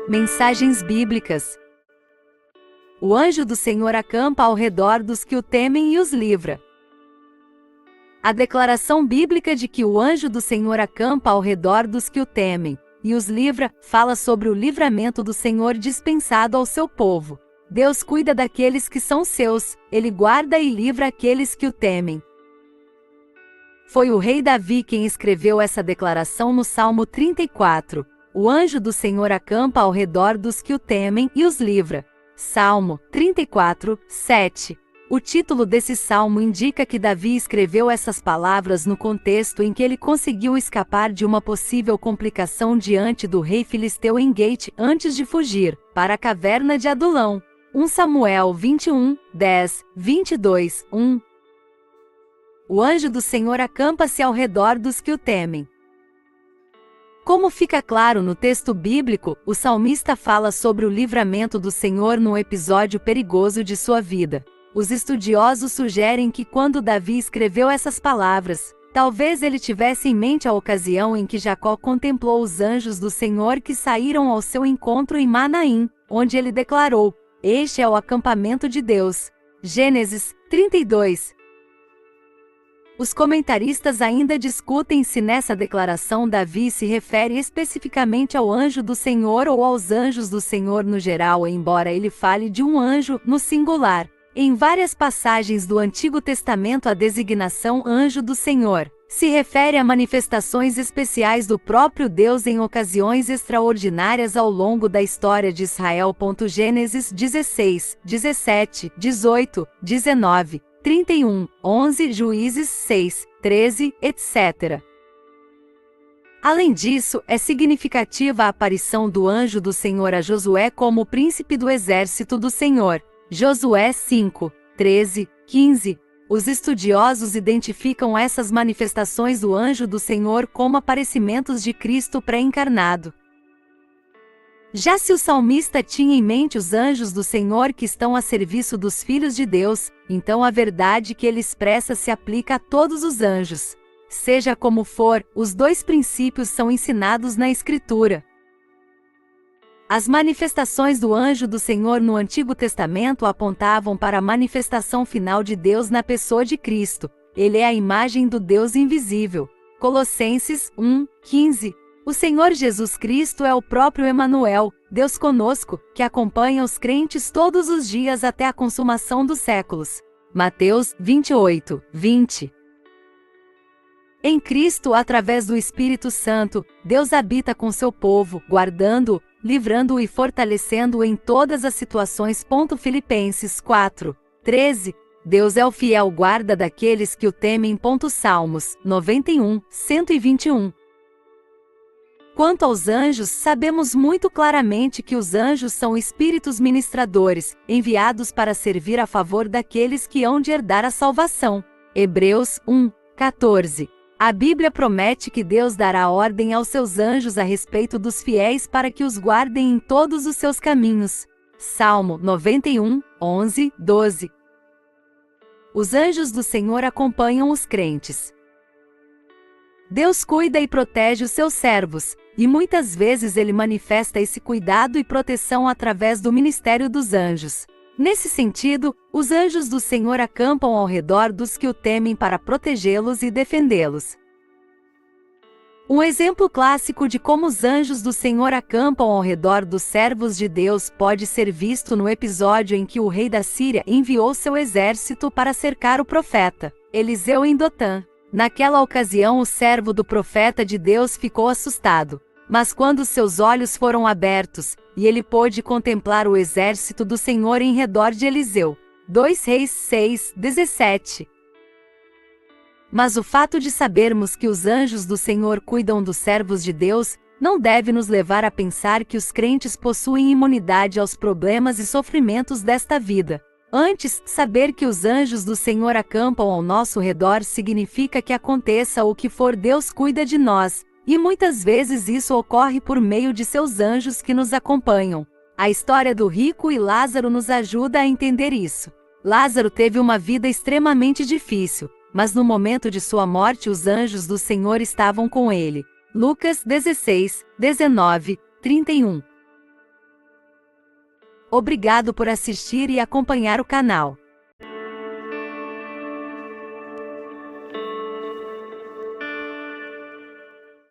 Mensagens bíblicas. O anjo do Senhor acampa ao redor dos que o temem e os livra. A declaração bíblica de que o anjo do Senhor acampa ao redor dos que o temem e os livra, fala sobre o livramento do Senhor dispensado ao seu povo. Deus cuida daqueles que são seus, Ele guarda e livra aqueles que o temem. Foi o rei Davi quem escreveu essa declaração no Salmo 34. O anjo do Senhor acampa ao redor dos que o temem e os livra. Salmo 34, 7. O título desse salmo indica que Davi escreveu essas palavras no contexto em que ele conseguiu escapar de uma possível complicação diante do rei filisteu em Gate antes de fugir para a caverna de Adulão. 1 Samuel 21, 10, 22, 1. O anjo do Senhor acampa-se ao redor dos que o temem. Como fica claro no texto bíblico, o salmista fala sobre o livramento do Senhor num episódio perigoso de sua vida. Os estudiosos sugerem que quando Davi escreveu essas palavras, talvez ele tivesse em mente a ocasião em que Jacó contemplou os anjos do Senhor que saíram ao seu encontro em Manaim, onde ele declarou: "Este é o acampamento de Deus." Gênesis 32. Os comentaristas ainda discutem se nessa declaração Davi se refere especificamente ao anjo do Senhor ou aos anjos do Senhor no geral, embora ele fale de um anjo no singular. Em várias passagens do Antigo Testamento, a designação anjo do Senhor se refere a manifestações especiais do próprio Deus em ocasiões extraordinárias ao longo da história de Israel. Gênesis 16, 17, 18, 19. 31, 11, Juízes 6, 13, etc. Além disso, é significativa a aparição do anjo do Senhor a Josué como príncipe do exército do Senhor. Josué 5, 13, 15. Os estudiosos identificam essas manifestações do anjo do Senhor como aparecimentos de Cristo pré-encarnado. Já se o salmista tinha em mente os anjos do Senhor que estão a serviço dos filhos de Deus, então a verdade que ele expressa se aplica a todos os anjos. Seja como for, os dois princípios são ensinados na Escritura. As manifestações do anjo do Senhor no Antigo Testamento apontavam para a manifestação final de Deus na pessoa de Cristo. Ele é a imagem do Deus invisível. Colossenses 1, 15. O Senhor Jesus Cristo é o próprio Emanuel, Deus conosco, que acompanha os crentes todos os dias até a consumação dos séculos. Mateus 28, 20. Em Cristo, através do Espírito Santo, Deus habita com seu povo, guardando-o, livrando-o e fortalecendo-o em todas as situações. Filipenses 4, 13. Deus é o fiel guarda daqueles que o temem. Salmos 91, 121. Quanto aos anjos, sabemos muito claramente que os anjos são espíritos ministradores, enviados para servir a favor daqueles que hão de herdar a salvação. Hebreus 1, 14. A Bíblia promete que Deus dará ordem aos seus anjos a respeito dos fiéis para que os guardem em todos os seus caminhos. Salmo 91, 11, 12. Os anjos do Senhor acompanham os crentes. Deus cuida e protege os seus servos, e muitas vezes ele manifesta esse cuidado e proteção através do ministério dos anjos. Nesse sentido, os anjos do Senhor acampam ao redor dos que o temem para protegê-los e defendê-los. Um exemplo clássico de como os anjos do Senhor acampam ao redor dos servos de Deus pode ser visto no episódio em que o rei da Síria enviou seu exército para cercar o profeta Eliseu em Dotã. Naquela ocasião, o servo do profeta de Deus ficou assustado, mas quando seus olhos foram abertos, e ele pôde contemplar o exército do Senhor em redor de Eliseu. 2 Reis 6, 17. Mas o fato de sabermos que os anjos do Senhor cuidam dos servos de Deus, não deve nos levar a pensar que os crentes possuem imunidade aos problemas e sofrimentos desta vida. Antes, saber que os anjos do Senhor acampam ao nosso redor significa que aconteça o que for, Deus cuida de nós, e muitas vezes isso ocorre por meio de seus anjos que nos acompanham. A história do rico e Lázaro nos ajuda a entender isso. Lázaro teve uma vida extremamente difícil, mas no momento de sua morte os anjos do Senhor estavam com ele. Lucas 16, 19, 31. Obrigado por assistir e acompanhar o canal.